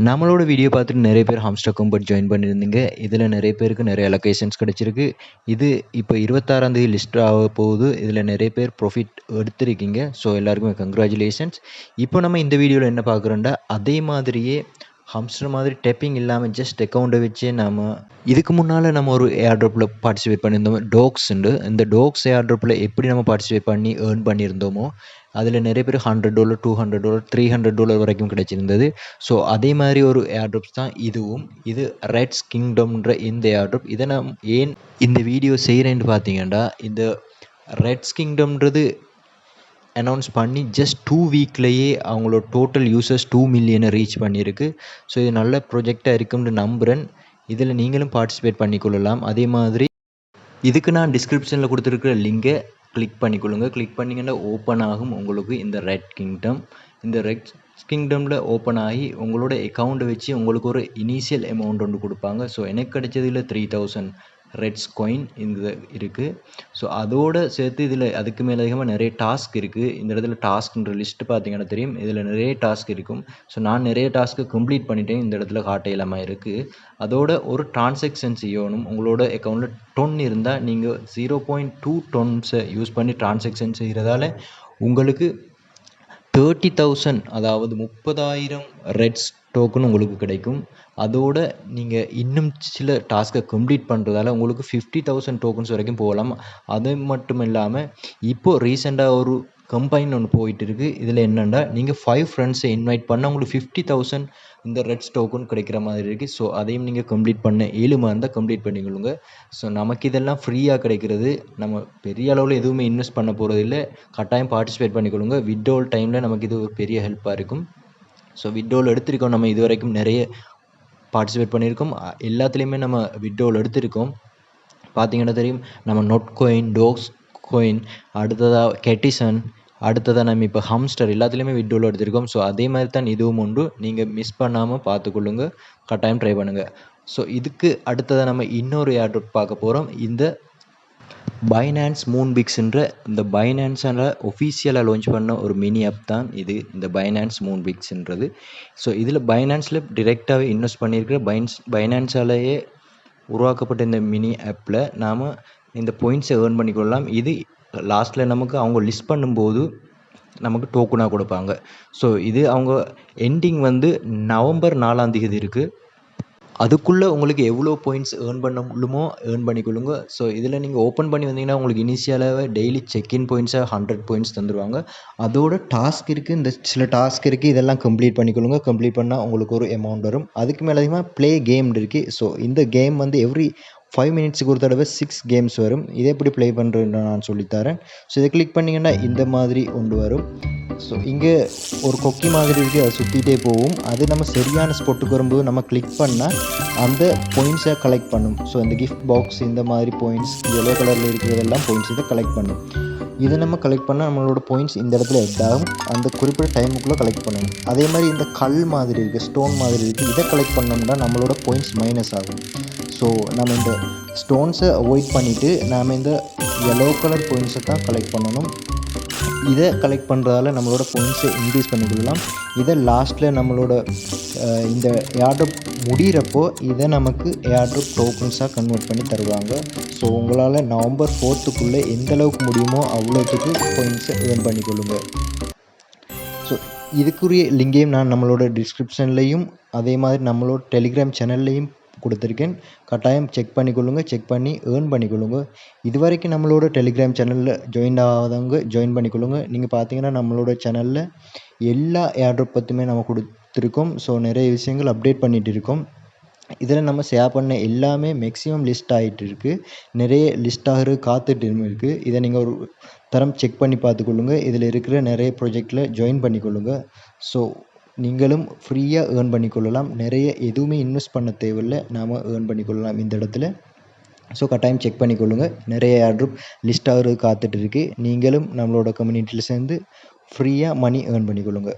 நம்மளோட வீடியோ பார்த்துட்டு நிறைய பேர் ஹாம்ஸ்டர் காம்பட் ஜாயின் பண்ணியிருந்தீங்க. இதில் நிறைய பேருக்கு நிறைய அலோகேஷன்ஸ் கிடைச்சிருக்கு. இது இப்போ 26ஆம் தேதி லிஸ்ட் ஆக போகுது. இதில் நிறைய பேர் ப்ராஃபிட் எடுத்திருக்கீங்க. ஸோ எல்லாருக்குமே கங்க்ராச்சுலேஷன்ஸ். இப்போ நம்ம இந்த வீடியோவில் என்ன பார்க்குறோம்னா, அதே மாதிரியே ஹாம்ஸ்டர் மாதிரி டேப்பிங் இல்லாமல் ஜஸ்ட் அக்கௌண்ட்டை வச்சு இதுக்கு முன்னால் நம்ம ஒரு ஏர்ட்ராப்பில் பார்ட்டிசிபேட் பண்ணியிருந்தோம் டாக்ஸுண்டு. இந்த டாக்ஸ் ஏர்ட்ராப்பில் எப்படி நம்ம பார்ட்டிசிபேட் பண்ணி ஏர்ன் பண்ணியிருந்தோமோ, அதில் நிறைய பேர் $100 $200 $300 வரைக்கும் கிடைச்சிருந்தது. ஸோ அதே மாதிரி ஒரு ஏர்ட்ராப்ஸ் தான் இதுவும். இது ரெட்ஸ் கிங்டம்ன்ற இந்த ஏர்ட்ராப். இதை நான் ஏன் இந்த வீடியோ செய்கிறேன்னு பார்த்தீங்கன்னா, இந்த ரெட்ஸ் கிங்டம்ன்றது அனௌன்ஸ் பண்ணி ஜஸ்ட் 2 வீக்லேயே அவங்களோட டோட்டல் யூசர்ஸ் 2 மில்லியனை ரீச் பண்ணியிருக்கு. ஸோ இது நல்ல ப்ரொஜெக்டாக இருக்கும்னு நம்புகிறேன். இதில் நீங்களும் பார்ட்டிசிபேட் பண்ணிக்கொள்ளலாம். அதே மாதிரி இதுக்கு நான் டிஸ்கிரிப்ஷனில் கொடுத்துருக்குற லிங்கை கிளிக் பண்ணிக்கொள்ளுங்க. கிளிக் பண்ணிங்கன்னா ஓப்பன் ஆகும் உங்களுக்கு இந்த ரெட் கிங்டம். இந்த ரெட் கிங்டமில் ஓப்பன் ஆகி உங்களோட அக்கௌண்ட்டை வச்சு உங்களுக்கு ஒரு இனிஷியல் அமௌண்ட் ஒன்று கொடுப்பாங்க. ஸோ எனக்கு கிடைச்சதில் 3000 ரெட்ஸ் காயின் இந்த இருக்குது. ஸோ அதோடு சேர்த்து இதில் அதுக்கு மேலே அதிகமாக நிறைய டாஸ்க் இருக்குது. இந்த இடத்துல டாஸ்க்ன்ற லிஸ்ட்டு பார்த்தீங்கன்னா தெரியும். இதில் நிறைய டாஸ்க் இருக்கும். ஸோ நான் நிறைய டாஸ்க்கு கம்ப்ளீட் பண்ணிட்டேன். இந்த இடத்துல காட்ட இல்லாமல் இருக்குது. அதோட ஒரு டிரான்சாக்ஷன் செய்யணும். உங்களோட அக்கௌண்ட்டில் டொன் இருந்தால் நீங்கள் 0.2 டொன்ஸை யூஸ் பண்ணி டிரான்சாக்ஷன் செய்கிறதால உங்களுக்கு 30,000 அதாவது 30,000 ரெட்ஸ் டோக்கன் உங்களுக்கு கிடைக்கும். அதோட நீங்கள் இன்னும் சில டாஸ்க்கை கம்ப்ளீட் பண்ணுறதால உங்களுக்கு 50,000 டோக்கன்ஸ் வரைக்கும் போகலாம். அது மட்டும் இல்லாமல் இப்போது ரீசெண்டாக ஒரு கம்பைன் ஒன்று போயிட்டு இருக்குது. இதில் என்னென்னா, நீங்கள் 5 ஃப்ரெண்ட்ஸை இன்வைட் பண்ணால் உங்களுக்கு 50,000 இந்த ரெட்ஸ் டோக்கன் கிடைக்கிற மாதிரி இருக்குது. ஸோ அதையும் நீங்கள் கம்ப்ளீட் பண்ண ஏழுமா இருந்தால் கம்ப்ளீட் பண்ணிக்கொள்ளுங்க. ஸோ நமக்கு இதெல்லாம் ஃப்ரீயாக கிடைக்கிறது. நம்ம பெரிய அளவில் எதுவுமே இன்வெஸ்ட் பண்ண போகிறது இல்லை. கட்டாயம் பார்ட்டிசிபேட் பண்ணிக்கொள்ளுங்க. வித்ட்ராவல் டைமில் நமக்கு இது ஒரு பெரிய ஹெல்ப்பாக இருக்கும். ஸோ வித்ட்ராவல் எடுத்திருக்கோம். நம்ம இது வரைக்கும் நிறைய பார்ட்டிசிபேட் பண்ணியிருக்கோம். எல்லாத்துலேயுமே நம்ம வித்ட்ராவல் எடுத்திருக்கோம். பார்த்தீங்கன்னா தெரியும். நம்ம நொட் கோயின், டோக்ஸ் கோயின், அடுத்ததாக கெட்டிசன், அடுத்ததாக நம்ம இப்போ ஹாம்ஸ்டர் எல்லாத்துலேயுமே வித்ட்ராவல் எடுத்திருக்கோம். ஸோ அதே மாதிரி தான் இதுவும் உண்டு. நீங்கள் மிஸ் பண்ணாமல் பார்த்துக்கொள்ளுங்க. கட்டாயம் ட்ரை பண்ணுங்கள். ஸோ இதுக்கு அடுத்ததாக நம்ம இன்னொரு ஏர்ட்ராப் பார்க்க போகிறோம். இந்த பைனான்ஸ் மூன்பிக்ஸ்ன்ற இந்த பைனான்ஸால் ஒஃபிஷியலாக லான்ச் பண்ண ஒரு மினி ஆப் தான் இது, இந்த பைனான்ஸ் மூன்பிக்ஸ்ன்றது. ஸோ இதில் பைனான்ஸில் டிரெக்டாகவே இன்வெஸ்ட் பண்ணியிருக்கிற பைனான்ஸாலேயே உருவாக்கப்பட்ட இந்த மினி ஆப்பில் நாம் இந்த பாயிண்ட்ஸை ஏர்ன் பண்ணிக்கொள்ளலாம். இது லாஸ்ட்டில் நமக்கு அவங்க லிஸ்ட் பண்ணும்போது நமக்கு டோக்கனாக கொடுப்பாங்க. ஸோ இது அவங்க எண்டிங் வந்து நவம்பர் 4ஆம் தேதி இருக்குது. அதுக்குள்ளே உங்களுக்கு எவ்வளோ பாயிண்ட்ஸ் ஏர்ன் பண்ண முடியுமோ ஏர்ன் பண்ணிக்கொள்ளுங்க. ஸோ இதில் நீங்கள் ஓப்பன் பண்ணி வந்தீங்கன்னா உங்களுக்கு இனிஷியலாகவே டெய்லி செக்இன் பாயிண்ட்ஸாக 100 பாயிண்ட்ஸ் தந்துடுவாங்க. அதோட டாஸ்க் இருக்குது. இந்த சில டாஸ்க் இருக்குது. இதெல்லாம் கம்ப்ளீட் பண்ணிக்கொள்ளுங்க. கம்ப்ளீட் பண்ணால் உங்களுக்கு ஒரு அமௌண்ட் வரும். அதுக்கு மேலே அதிகமாக ப்ளே கேம் இருக்குது. ஸோ இந்த கேம் வந்து எவ்ரி 5 மினிட்ஸுக்கு ஒரு தடவை 6 கேம்ஸ் வரும். இதை எப்படி ப்ளே பண்ணுறதுன்னு நான் சொல்லித்தரேன். ஸோ இதை கிளிக் பண்ணிங்கன்னா இந்த மாதிரி ஒன்று வரும். ஸோ இங்கே ஒரு கொக்கி மாதிரி இருக்குது. அது சுற்றிகிட்டே போகும். அது நம்ம சரியான ஸ்பாட்டுக்கு வரும்போது நம்ம கிளிக் பண்ணால் அந்த பாயிண்ட்ஸை கலெக்ட் பண்ணும். ஸோ இந்த கிஃப்ட் பாக்ஸ் இந்த மாதிரி பாயிண்ட்ஸ் எல்லோ கலரில் இருக்கிறதெல்லாம் பாயிண்ட்ஸ் இதை கலெக்ட் பண்ணும். இதை நம்ம கலெக்ட் பண்ணால் நம்மளோட பாயிண்ட்ஸ் இந்த இடத்துல ஹெட் ஆகும். அந்த குறிப்பிட்ட டைமுக்குள்ளே கலெக்ட் பண்ணணும். அதே மாதிரி இந்த கல் மாதிரி இருக்குது, ஸ்டோன் மாதிரி இருக்குது. இதை கலெக்ட் பண்ணோம்னா நம்மளோட பாயிண்ட்ஸ் மைனஸ் ஆகும். ஸோ நம்ம இந்த ஸ்டோன்ஸை அவாய்ட் பண்ணிவிட்டு நாம் இந்த எல்லோ கலர் பாயிண்ட்ஸை தான் கலெக்ட் பண்ணணும். இதை கலெக்ட் பண்ணுறதால நம்மளோட பாயிண்ட்ஸை இன்க்ரீஸ் பண்ணிக்கொள்ளலாம். இதை லாஸ்ட்டில் நம்மளோட இந்த ஏர்ட்ராப் முடிகிறப்போ இதை நமக்கு ஏர்ட்ராப் டோக்கன்ஸாக கன்வெர்ட் பண்ணி தருவாங்க. ஸோ உங்களால் நவம்பர் 4க்குள்ளே எந்த அளவுக்கு முடியுமோ அவ்வளோத்துக்கு பாயிண்ட்ஸை ஏர்ன் பண்ணிக்கொள்ளுங்க. ஸோ இதுக்குரிய லிங்கையும் நான் நம்மளோட டிஸ்கிரிப்ஷன்லேயும் அதே மாதிரி நம்மளோட டெலிகிராம் சேனல்லையும் கொடுத்துருக்கேன். கட்டாயம் செக் பண்ணிக்கொள்ளுங்க. செக் பண்ணி ஏர்ன் பண்ணிக்கொள்ளுங்க. இது வரைக்கும் நம்மளோட டெலிகிராம் சேனலில் ஜாயின் ஆகாதவங்க ஜாயின் பண்ணிக்கொள்ளுங்க. நீங்கள் பார்த்தீங்கன்னா நம்மளோட சேனலில் எல்லா ஏர்ட்ராப் பற்றியுமே நம்ம கொடுத்துருக்கோம். ஸோ நிறைய விஷயங்கள் அப்டேட் பண்ணிகிட்டு இருக்கோம். இதில் நம்ம ஷேர் பண்ண எல்லாமே மேக்ஸிமம் லிஸ்ட் ஆகிட்டு இருக்குது. நிறைய லிஸ்ட் ஆகிறது காத்துட்டு இருக்குது. இதை நீங்கள் ஒரு தரம் செக் பண்ணி பார்த்துக்கொள்ளுங்க. இதில் இருக்கிற நிறைய ப்ராஜெக்டில் ஜாயின் பண்ணிக்கொள்ளுங்க. ஸோ நீங்களும் ஃப்ரீயாக ஏர்ன் பண்ணிக்கொள்ளலாம். நிறைய எதுவுமே இன்வெஸ்ட் பண்ண தேவையில்லை. நாம் ஏர்ன் பண்ணிக்கொள்ளலாம் இந்த இடத்துல. ஸோ கட்டாயம் செக் பண்ணிக்கொள்ளுங்க. நிறைய ஏர்ட்ராப் லிஸ்ட் ஆகிறது காத்துட்டு இருக்குது. நீங்களும் நம்மளோட கம்யூனிட்டியில் சேர்ந்து ஃப்ரீயாக மணி ஏர்ன் பண்ணிக்கொள்ளுங்க.